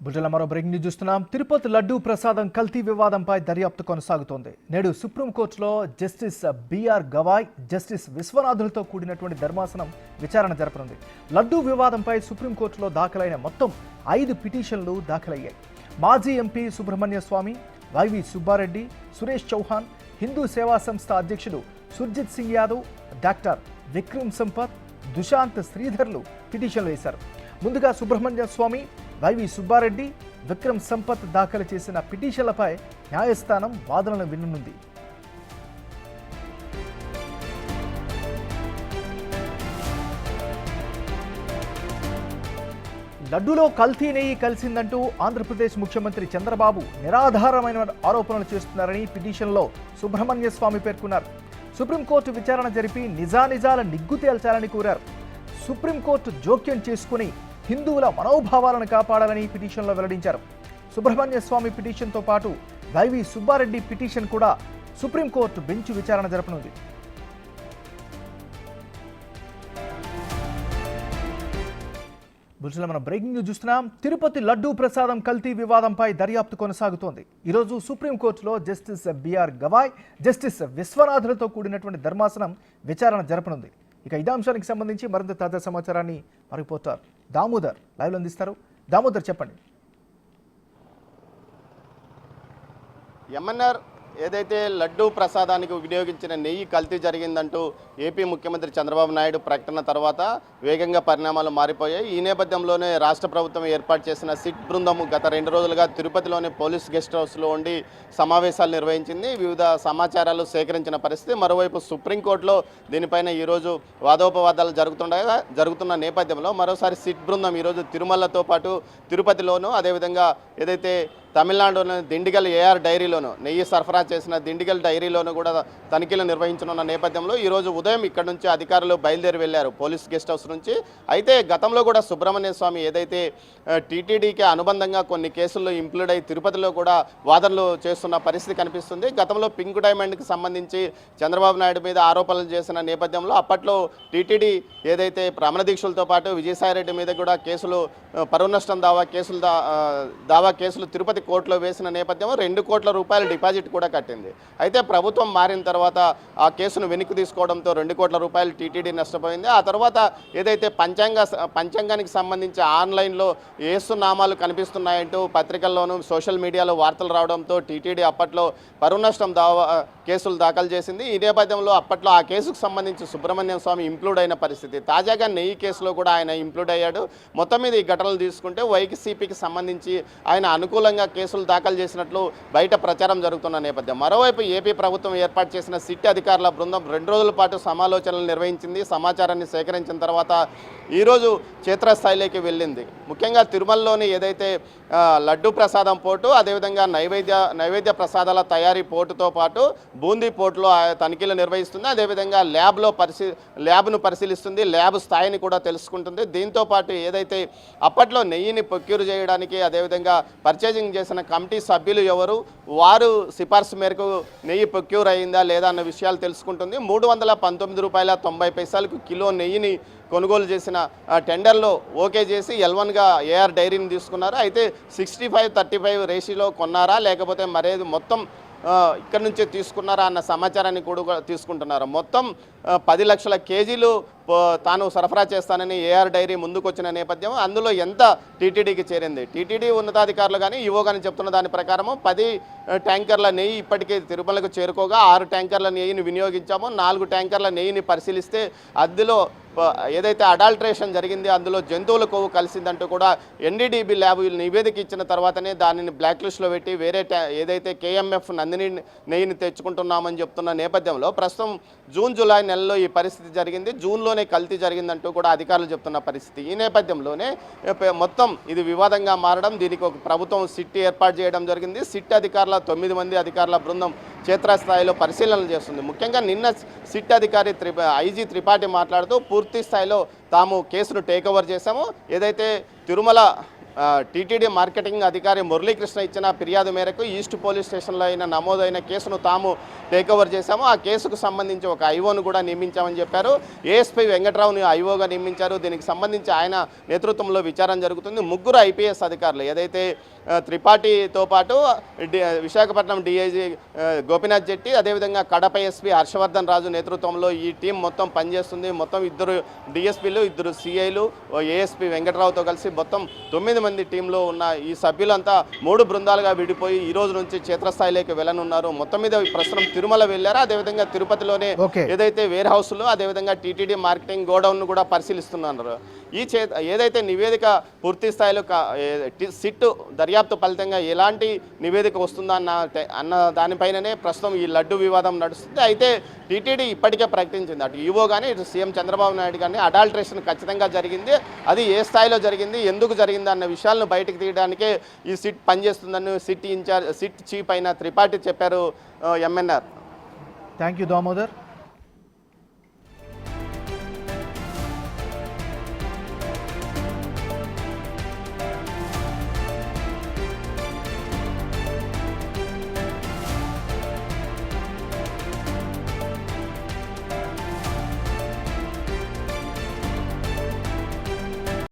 బుల్టెన్లో మరో breaking news చూస్తున్నాం. తిరుపతి లడ్డూ ప్రసాదం కల్తీ వివాదంపై దర్యాప్తు కొనసాగుతోంది. నేడు సుప్రీంకోర్టులో జస్టిస్ బిఆర్ గవాయ్, జస్టిస్ విశ్వనాథులతో కూడినటువంటి ధర్మాసనం విచారణ జరపనుంది. లడ్డూ వివాదంపై సుప్రీంకోర్టులో దాఖలైన మొత్తం 5 పిటిషన్లు దాఖలయ్యాయి. మాజీ ఎంపీ సుబ్రహ్మణ్య స్వామి, వైవి సుబ్బారెడ్డి, సురేష్ చౌహాన్, హిందూ సేవా సంస్థ అధ్యక్షుడు సుర్జిత్ సింగ్ యాదవ్, డాక్టర్ విక్రమ్ సంపత్, దుశాంత్ శ్రీధర్లు పిటిషన్లు వేశారు. ముందుగా సుబ్రహ్మణ్య స్వామి, వైవి సుబ్బారెడ్డి, విక్రమ్ సంపత్ దాఖలు చేసిన పిటిషన్లపై న్యాయస్థానం వాదనలు విననుంది. లడ్డూలో కల్తీ నెయ్యి కలిసిందంటూ ఆంధ్రప్రదేశ్ ముఖ్యమంత్రి చంద్రబాబు నిరాధారమైన ఆరోపణలు చేస్తున్నారని పిటిషన్లో సుబ్రహ్మణ్య స్వామి పేర్కొన్నారు. సుప్రీంకోర్టు విచారణ జరిపి నిజానిజాల నిగ్గు తేల్చాలని కోరారు. సుప్రీంకోర్టు జోక్యం చేసుకుని హిందువుల మనోభావాలను కాపాడాలని పిటిషన్లో వెల్లడించారు. సుబ్రహ్మణ్య స్వామి పిటిషన్తో పాటు వైవి సుబ్బారెడ్డి పిటిషన్ కూడా సుప్రీంకోర్టు బెంచ్ విచారణ జరపనుంది. బుల్టెన్లో మనం బ్రేకింగ్ న్యూస్ చూస్తున్నాం. తిరుపతి లడ్డూ ప్రసాదం కల్తీ వివాదంపై దర్యాప్తు కొనసాగుతోంది. ఈరోజు సుప్రీంకోర్టులో జస్టిస్ బిఆర్ గవాయ్, జస్టిస్ విశ్వనాథులతో కూడినటువంటి ధర్మాసనం విచారణ జరపనుంది. ఇక ఇదే అంశానికి సంబంధించి మరింత తాజా సమాచారాన్ని మా రిపోర్టర్ దామోదర్ లైవ్లో అందిస్తారు. దామోదర్, చెప్పండి. ఎంఎన్ఆర్ ఏదైతే లడ్డూ ప్రసాదానికి వినియోగించిన నెయ్యి కల్తీ జరిగిందంటూ ఏపీ ముఖ్యమంత్రి చంద్రబాబు నాయుడు ప్రకటన తర్వాత వేగంగా పరిణామాలు మారిపోయాయి. ఈ నేపథ్యంలోనే రాష్ట్ర ప్రభుత్వం ఏర్పాటు చేసిన సిట్ బృందం గత 2 రోజులుగా తిరుపతిలోని పోలీస్ గెస్ట్ హౌస్లో ఉండి సమావేశాలు నిర్వహించింది. వివిధ సమాచారాలు సేకరించిన పరిస్థితి. మరోవైపు సుప్రీంకోర్టులో దీనిపైన ఈరోజు వాదోపవాదాలు జరుగుతున్న నేపథ్యంలో మరోసారి సిట్ బృందం ఈరోజు తిరుమలతో పాటు తిరుపతిలోనూ, అదేవిధంగా ఏదైతే తమిళనాడులోని దిండిగల్ ఏఆర్ డైరీలోను నెయ్యి సరఫరా చేసిన దిండిగల్ డైరీలోను కూడా తనిఖీలు నిర్వహించనున్న నేపథ్యంలో ఈరోజు ఉదయం ఇక్కడ నుంచి అధికారులు బయలుదేరి వెళ్లారు పోలీస్ గెస్ట్ హౌస్ నుంచి. అయితే గతంలో కూడా సుబ్రహ్మణ్య స్వామి ఏదైతే టీటీడీకి అనుబంధంగా కొన్ని కేసుల్లో ఇంప్లూడ్ అయి తిరుపతిలో కూడా వాదనలు చేస్తున్న పరిస్థితి కనిపిస్తుంది. గతంలో పింక్ డైమండ్కి సంబంధించి చంద్రబాబు నాయుడు మీద ఆరోపణలు చేసిన నేపథ్యంలో అప్పట్లో టీటీడీ ఏదైతే రమణ దీక్షలతో పాటు విజయసాయిరెడ్డి మీద కూడా కేసులు, పరువు నష్టం దావా కేసులు తిరుపతి కోర్టులో వేసిన నేపథ్యంలో 2 కోట్ల రూపాయల డిపాజిట్ కూడా కట్టింది. అయితే ప్రభుత్వం మారిన తర్వాత ఆ కేసును వెనక్కి తీసుకోవడంతో 2 కోట్ల రూపాయలు టీటీడీ నష్టపోయింది. ఆ తర్వాత ఏదైతే పంచాంగానికి సంబంధించి ఆన్లైన్లో ఏసునామాలు కనిపిస్తున్నాయంటూ పత్రికల్లోనూ సోషల్ మీడియాలో వార్తలు రావడంతో టీటీడీ అప్పట్లో పరువు నష్టం కేసులు దాఖలు చేసింది. ఈ నేపథ్యంలో అప్పట్లో ఆ కేసుకు సంబంధించి సుబ్రహ్మణ్యం స్వామి ఇంప్లూడ్ అయిన పరిస్థితి. తాజాగా నెయ్యి కేసులో కూడా ఆయన ఇంప్లూడ్ అయ్యాడు. మొత్తం మీద ఈ ఘటనలు తీసుకుంటే వైసీపీకి సంబంధించి ఆయన అనుకూలంగా కేసులు దాఖలు చేసినట్లు బయట ప్రచారం జరుగుతున్న నేపథ్యం. మరోవైపు ఏపీ ప్రభుత్వం ఏర్పాటు చేసిన సిట్ అధికారుల బృందం 2 రోజుల పాటు సమాలోచనలు నిర్వహించింది. సమాచారాన్ని సేకరించిన తర్వాత ఈరోజు క్షేత్రస్థాయిలోకి వెళ్ళింది. ముఖ్యంగా తిరుమలలోని ఏదైతే లడ్డూ ప్రసాదం పోర్టు, అదేవిధంగా నైవేద్య ప్రసాదాల తయారీ పోర్టుతో పాటు బూందీ పోర్టులో తనిఖీలు నిర్వహిస్తుంది. అదేవిధంగా ల్యాబ్ను పరిశీలిస్తుంది, ల్యాబ్ స్థాయిని కూడా తెలుసుకుంటుంది. దీంతో పాటు ఏదైతే అప్పట్లో నెయ్యిని ప్రొక్యూర్ చేయడానికి అదేవిధంగా పర్చేజింగ్ చేసిన కమిటీ సభ్యులు ఎవరు, వారు సిఫార్సు మేరకు నెయ్యి ప్రొక్యూర్ అయిందా లేదా అన్న విషయాలు తెలుసుకుంటుంది. 319 రూపాయల 90 పైసలకు కిలో నెయ్యిని కొనుగోలు చేసిన టెండర్లో ఓకే చేసి L1గా ఏఆర్ డైరీని తీసుకున్నారు. అయితే 65-35 రేషియోలో కొన్నారా లేకపోతే మరేది మొత్తం ఇక్కడ నుంచే తీసుకున్నారా అన్న సమాచారాన్ని కూడా తీసుకుంటున్నారు. మొత్తం 10 లక్షల కేజీలు తాను సరఫరా చేస్తానని ఏఆర్ డైరీ ముందుకొచ్చిన నేపథ్యం. అందులో ఎంత టీటీడీకి చేరింది? టీటీడీ ఉన్నతాధికారులు కానీ ఈవో కానీ చెప్తున్న దాని ప్రకారము 10 ట్యాంకర్ల నెయ్యి ఇప్పటికే తిరుమలకు చేరుకోగా 6 ట్యాంకర్ల నెయ్యిని వినియోగించాము. 4 ట్యాంకర్ల నెయ్యిని పరిశీలిస్తే అందులో ఏదైతే అడాల్ట్రేషన్ జరిగింది, అందులో జంతువుల కొవ్వు కలిసిందంటూ కూడా ఎన్డీడీబీ ల్యాబ్ నివేదిక ఇచ్చిన తర్వాతనే దానిని బ్లాక్ లిస్ట్లో పెట్టి వేరే ఏదైతే కేఎంఎఫ్ నందిని నెయ్యిని తెచ్చుకుంటున్నామని చెప్తున్న నేపథ్యంలో ప్రస్తుతం జూన్-జూలై నెలలో ఈ పరిస్థితి జరిగింది. జూన్లోనే కల్తీ జరిగిందంటూ కూడా అధికారులు చెప్తున్న పరిస్థితి. ఈ నేపథ్యంలోనే మొత్తం ఇది వివాదంగా మారడం, దీనికి ఒక ప్రభుత్వం సిట్ ఏర్పాటు చేయడం జరిగింది. సిట్ అధికారుల 9 మంది అధికారుల బృందం క్షేత్రస్థాయిలో పరిశీలనలు చేస్తుంది. ముఖ్యంగా నిన్న సిట్ అధికారి ఐజీ త్రిపాఠి మాట్లాడుతూ పూర్తి స్థాయిలో తాము కేసును టేక్ ఓవర్ చేశాము. ఏదైతే తిరుమల టీటీడీ మార్కెటింగ్ అధికారి మురళీకృష్ణ ఇచ్చిన ఫిర్యాదు మేరకు ఈస్ట్ పోలీస్ స్టేషన్లో నమోదైన కేసును తాము టేక్ ఓవర్ చేశాము. ఆ కేసుకు సంబంధించి ఒక ఐఓను కూడా నియమించామని చెప్పారు. ఏఎస్పై వెంకట్రావుని ఐఓగా నియమించారు. దీనికి సంబంధించి ఆయన నేతృత్వంలో విచారణ జరుగుతుంది. ముగ్గురు ఐపీఎస్ అధికారులు ఏదైతే త్రిపాఠితో పాటు విశాఖపట్నం డిఐజీ గోపీనాథ్ జెట్టి, అదేవిధంగా కడప ఎస్పీ హర్షవర్ధన్ రాజు నేతృత్వంలో ఈ టీం మొత్తం పనిచేస్తుంది. మొత్తం 2 డిఎస్పీలు, 2 సిఐలు, ఏఎస్పీ వెంకట్రావుతో కలిసి మొత్తం 9 మంది టీంలో ఉన్న ఈ సభ్యులంతా 3 బృందాలుగా విడిపోయి ఈ రోజు నుంచి క్షేత్రస్థాయిలోకి వెళ్ళనున్నారు. మొత్తం మీద ప్రస్తుతం తిరుమల వెళ్ళారు. అదేవిధంగా తిరుపతిలోనే ఏదైతే వేర్ హౌస్లో, అదేవిధంగా టీటీడీ మార్కెటింగ్ గోడౌన్ను కూడా పరిశీలిస్తున్నారు. ఏదైతే నివేదిక పూర్తి స్థాయిలో సిట్ దర్యాప్తు ఫలితంగా ఎలాంటి నివేదిక వస్తుందా అన్న దానిపైననే ప్రస్తుతం ఈ లడ్డు వివాదం నడుస్తుంది. అయితే టీటీడీ ఇప్పటికే ప్రకటించింది, అటు ఈవో కానీ ఇటు సీఎం చంద్రబాబు నాయుడు కానీ అడాల్ట్రేషన్ ఖచ్చితంగా జరిగింది, అది ఏ స్థాయిలో జరిగింది, ఎందుకు జరిగింది అన్న విషయాలను బయటకు తీయడానికే ఈ సిట్ పనిచేస్తుందని సిట్ చీఫ్ అయిన త్రిపాఠి చెప్పారు. ఎంఎన్ఆర్. Thank you Damodar.